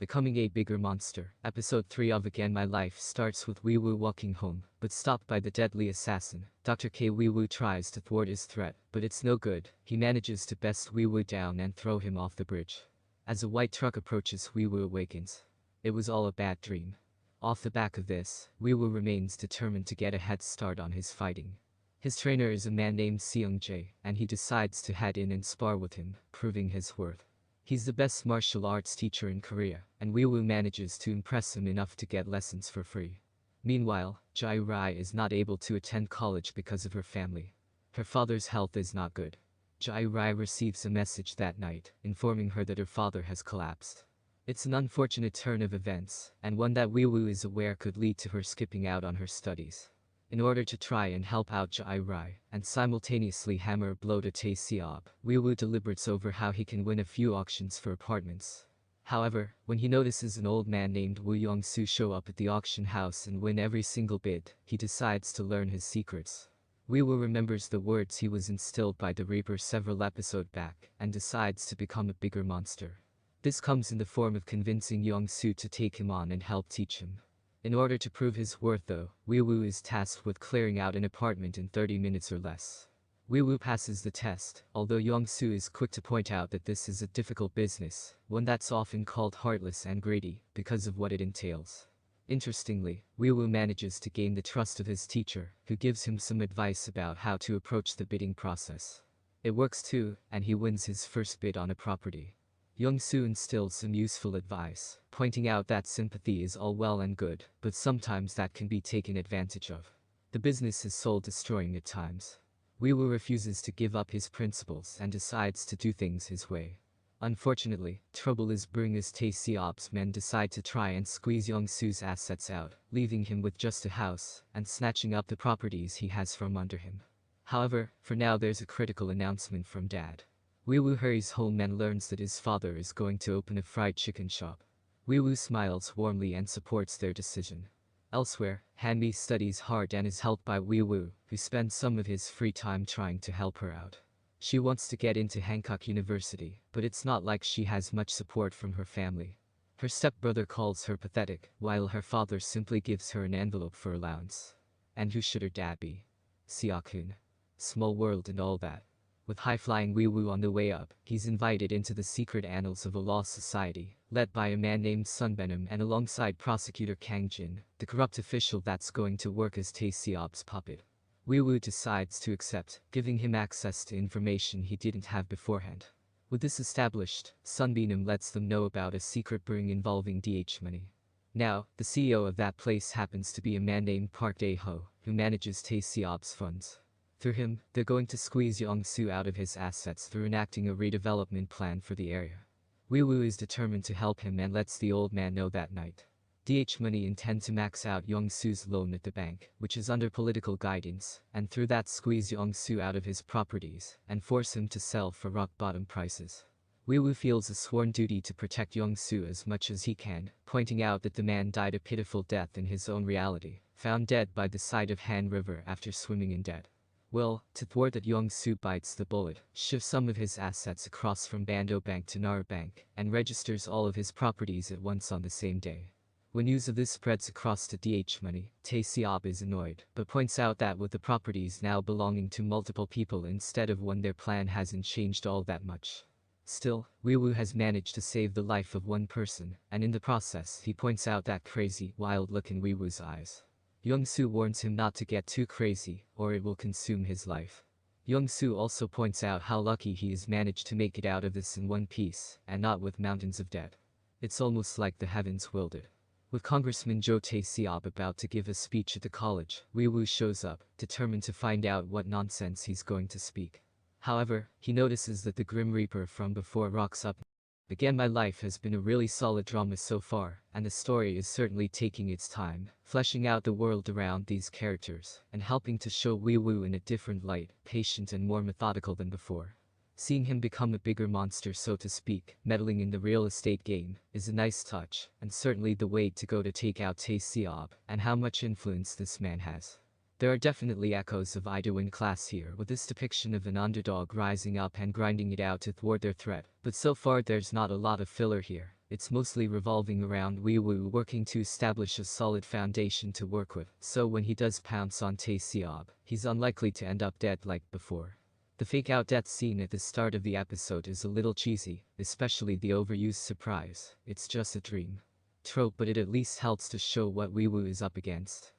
Becoming a Bigger Monster. Episode 3 of Again My Life starts with Wee Woo walking home, but stopped by the deadly assassin. Dr. K. Wee Woo tries to thwart his threat, but it's no good. He manages to best Wee Woo down and throw him off the bridge. As a white truck approaches, Wee Woo awakens. It was all a bad dream. Off the back of this, Wee Woo remains determined to get a head start on his fighting. His trainer is a man named Seung Jae, and he decides to head in and spar with him, proving his worth. He's the best martial arts teacher in Korea, and Wee Woo manages to impress him enough to get lessons for free. Meanwhile, Jae Rai is not able to attend college because of her family. Her father's health is not good. Jae Rai receives a message that night, informing her that her father has collapsed. It's an unfortunate turn of events, and one that Wee Woo is aware could lead to her skipping out on her studies. In order to try and help out Jae Rai, and simultaneously hammer a blow to Tae Seob, Wee Woo deliberates over how he can win a few auctions for apartments. However, when he notices an old man named Woo Young-soo show up at the auction house and win every single bid, he decides to learn his secrets. Wee Woo remembers the words he was instilled by the Reaper several episodes back, and decides to become a bigger monster. This comes in the form of convincing Young-soo to take him on and help teach him. In order to prove his worth though, Wee Woo is tasked with clearing out an apartment in 30 minutes or less. Wee Woo passes the test, although Young-soo is quick to point out that this is a difficult business, one that's often called heartless and greedy, because of what it entails. Interestingly, Wee Woo manages to gain the trust of his teacher, who gives him some advice about how to approach the bidding process. It works too, and he wins his first bid on a property. Young-soo instills some useful advice, pointing out that sympathy is all well and good, but sometimes that can be taken advantage of. The business is soul-destroying at times. Wee Woo refuses to give up his principles and decides to do things his way. Unfortunately, trouble is brewing as Tae Seob's men decide to try and squeeze Young-soo's assets out, leaving him with just a house, and snatching up the properties he has from under him. However, for now there's a critical announcement from Dad. Wee Woo hurries home and learns that his father is going to open a fried chicken shop. Wee Woo smiles warmly and supports their decision. Elsewhere, Hanmi studies hard and is helped by Wee Woo, who spends some of his free time trying to help her out. She wants to get into Hankook University, but it's not like she has much support from her family. Her stepbrother calls her pathetic, while her father simply gives her an envelope for allowance. And who should her dad be? Seok-hoon. Small world and all that. With high-flying Wee Woo on the way up, he's invited into the secret annals of a law society, led by a man named Sun Benham and alongside prosecutor Kang Jin, the corrupt official that's going to work as Tae Seob's puppet. Wee Woo decides to accept, giving him access to information he didn't have beforehand. With this established, Sun Benham lets them know about a secret brewing involving DH money. Now, the CEO of that place happens to be a man named Park Dae-ho, who manages Tae Seob's funds. Through him, they're going to squeeze Young-soo out of his assets through enacting a redevelopment plan for the area. Wee Woo is determined to help him and lets the old man know that night. DH Money intend to max out Young-soo's loan at the bank, which is under political guidance, and through that squeeze Young-soo out of his properties, and force him to sell for rock-bottom prices. Wee Woo feels a sworn duty to protect Young-soo as much as he can, pointing out that the man died a pitiful death in his own reality, found dead by the side of Han River after swimming in debt. Well, to thwart that, Young-soo bites the bullet, shifts some of his assets across from Bando Bank to Nara Bank, and registers all of his properties at once on the same day. When news of this spreads across to DH Money, Tae Seob is annoyed, but points out that with the properties now belonging to multiple people instead of one, their plan hasn't changed all that much. Still, Wee Woo has managed to save the life of one person, and in the process he points out that crazy, wild look in Wee Woo's eyes. Young-soo warns him not to get too crazy, or it will consume his life. Young-soo also points out how lucky he has managed to make it out of this in one piece, and not with mountains of debt. It's almost like the heavens willed it. With Congressman Jo Tae Seob about to give a speech at the college, Wee Woo shows up, determined to find out what nonsense he's going to speak. However, he notices that the Grim Reaper from before rocks up. Again My Life has been a really solid drama so far, and the story is certainly taking its time, fleshing out the world around these characters, and helping to show Wee Woo in a different light, patient and more methodical than before. Seeing him become a bigger monster, so to speak, meddling in the real estate game, is a nice touch, and certainly the way to go to take out Tae Seob, and how much influence this man has. There are definitely echoes of Idol in class here, with this depiction of an underdog rising up and grinding it out to thwart their threat, but so far there's not a lot of filler here. It's mostly revolving around Wee Woo working to establish a solid foundation to work with, so when he does pounce on Tae Seob, he's unlikely to end up dead like before. The fake-out death scene at the start of the episode is a little cheesy, especially the overused surprise, "it's just a dream" trope, but it at least helps to show what Wee Woo is up against.